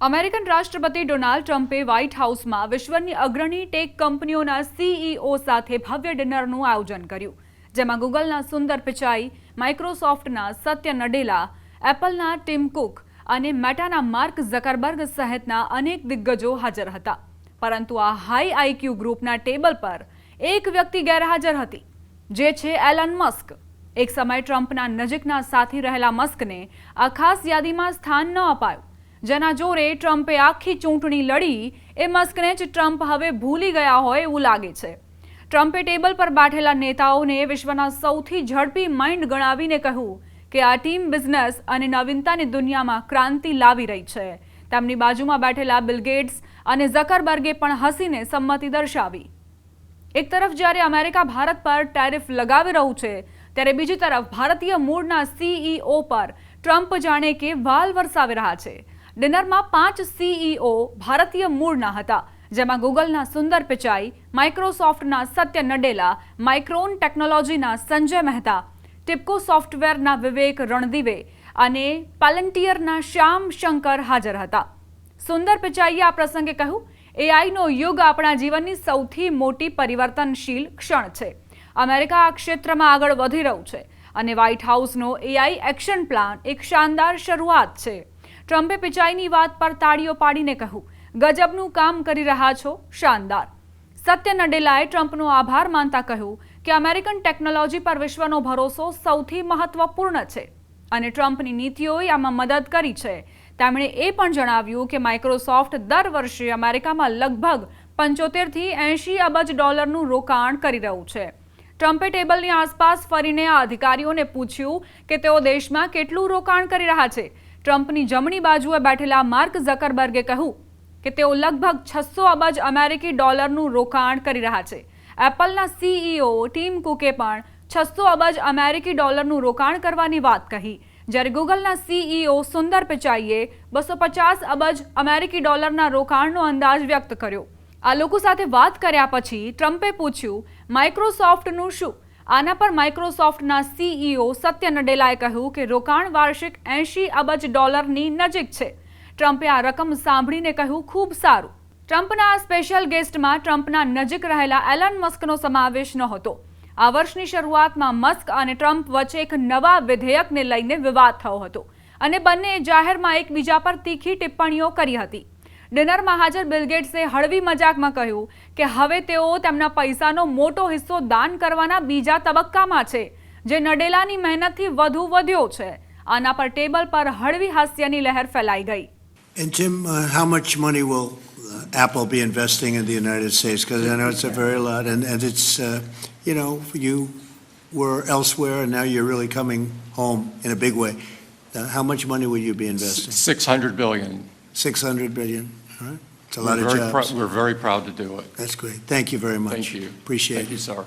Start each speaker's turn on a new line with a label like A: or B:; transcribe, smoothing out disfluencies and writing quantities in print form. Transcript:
A: American રાષ્ટ્રપતિ Donald ટ્રમ્પે white હાઉસમાં વિશ્વની અગ્રણી ટેક કંપનીઓના સીઈઓ સાથે ભવ્ય ડિનરનું આયોજન કર્યું, જેમાં ગૂગલના સુંદર પિચાઈ, માઇક્રોસોફ્ટના સત્ય નડેલા, એપલના ટિમ કુક અને મેટાના માર્ક ઝકરબર્ગ સહિતના અનેક દિગ્ગજો હાજર હતા. પરંતુ આ હાઈ આઈક્યુ ગ્રુપના ટેબલ પર એક વ્યક્તિ ગેરહાજર હતી, જે છે એલન મસ્ક. એક સમય ટ્રમ્પના નજીકના સાથી રહેલા મસ્કને આ ખાસ યાદીમાં સ્થાન ન અપાયું, જેના જોરે ટ્રમ્પે આખી ચૂંટણી લડી એ મસ્કને જ ટ્રમ્પ હવે ભૂલી ગયા હોય એવું લાગે છે. ટ્રમ્પે ટેબલ પર બેઠેલા નેતાઓને વિશ્વના સૌથી ઝડપી માઇન્ડ ગણાવીને કહ્યું કે આ ટીમ બિઝનેસ અને નવીનતાની દુનિયામાં ક્રાંતિ લાવી રહી છે. તેમની બાજુમાં બેઠેલા બિલ ગેટ્સ અને ઝકરબર્ગે પણ હસીને સંમતિ દર્શાવી. એક તરફ જ્યારે અમેરિકા ભારત પર ટેરિફ લગાવી રહ્યું છે, ત્યારે બીજી તરફ ભારતીય મૂળના સીઈઓ પર ટ્રમ્પ જાણે કે વાલ વરસાવી રહ્યા છે. ડિનરમાં 5 સીઈઓ ભારતીય મૂળના હતા, જેમાં ગૂગલના સુંદર પિચાઈ, માઇક્રોસોફ્ટના સત્ય નડેલા, માઇક્રોન ટેકનોલોજીના સંજય મહેતા, ટિપકો સોફ્ટવેરના વિવેક રણદીવે અને પાલન્ટિયરના શ્યામ શંકર હાજર હતા. સુંદર પિચાઈએ આ પ્રસંગે કહ્યું, એઆઈનો યુગ આપણા જીવનની સૌથી મોટી પરિવર્તનશીલ ક્ષણ છે. અમેરિકા આ ક્ષેત્રમાં આગળ વધી રહ્યું છે અને વ્હાઇટ હાઉસનો એઆઈ એક્શન પ્લાન એક શાનદાર શરૂઆત છે. ટ્રમ્પે પિચાઈની વાત પર તાળીઓ પાડીને કહ્યું, ગજબનું કામ કરી રહ્યા છો, શાનદાર. સત્ય નડેલાએ ટ્રમ્પનો આભાર માનતા કહ્યું કે અમેરિકન ટેકનોલોજી પર વિશ્વનો ભરોસો સૌથી મહત્વપૂર્ણ છે અને ટ્રમ્પની નીતિઓએ આમાં મદદ કરી છે. તેમણે એ પણ જણાવ્યું કે માઇક્રોસોફ્ટ દર વર્ષે અમેરિકામાં લગભગ 75 થી 80 અબજ ડોલરનું રોકાણ કરી રહ્યું છે. ટ્રમ્પે ટેબલની આસપાસ ફરીને આ અધિકારીઓને પૂછ્યું કે તેઓ દેશમાં કેટલું રોકાણ કરી રહ્યા છે. ટ્રમ્પની જમણી બાજુએ બેઠેલા માર્ક ઝકરબર્ગે કહ્યું કે તેઓ લગભગ 600 અબજ અમેરિકી ડોલરનું રોકાણ કરી રહ્યા છે. એપલના સીઈઓ ટીમ કુકે પણ 600 અબજ અમેરિકી ડોલરનું રોકાણ કરવાની વાત કહી, જ્યારે ગૂગલના સીઈઓ સુંદર પિચાઈએ 250 અબજ અમેરિકી ડોલરના રોકાણનો અંદાજ વ્યક્ત કર્યો. આ લોકો સાથે વાત કર્યા પછી ટ્રમ્પે પૂછ્યું, માઇક્રોસોફ્ટનું શું? આના પર માઇક્રોસોફ્ટના સીઈઓ સત્ય નડેલાએ કહ્યું કે રોકાણ વાર્ષિક 80 અબજ ડોલરની નજીક છે. ટ્રમ્પે આ રકમ સાંભળીને કહ્યું, ખૂબ સારું. ટ્રમ્પના આ સ્પેશિયલ ગેસ્ટમાં ટ્રમ્પના નજીક રહેલા એલન મસ્કનો સમાવેશ નહોતો. આ વર્ષની શરૂઆતમાં મસ્ક અને ટ્રમ્પ વચ્ચે એક નવા વિધેયકને લઈને વિવાદ થયો હતો અને બંનેએ જાહેરમાં એકબીજા પર તીખી ટિપ્પણીઓ કરી હતી. ડિનરમાં હાજર બિલ ગેટ્સે હળવી મજાકમાં કહ્યું કે હવે તેઓ તેમના પૈસાનો મોટો હિસ્સો દાન કરવાના બીજા તબક્કામાં છે, જે નડેલાની મહેનતથી વધુ વધ્યો છે. આના પર ટેબલ પર હળવી હાસ્યની લહેર ફેલાઈ ગઈ.
B: And Jim, how much money will Apple be investing in the United States? Because I know it's a very lot, and it's, you were elsewhere and now you're really coming home in a big way. How much money will you be investing?
C: $600 billion.
B: 600 billion. All right. It's a lot of jobs.
C: We're very proud to do it.
B: That's great. Thank you very much.
C: Thank you.
B: Appreciate it.
C: Thank you, sir.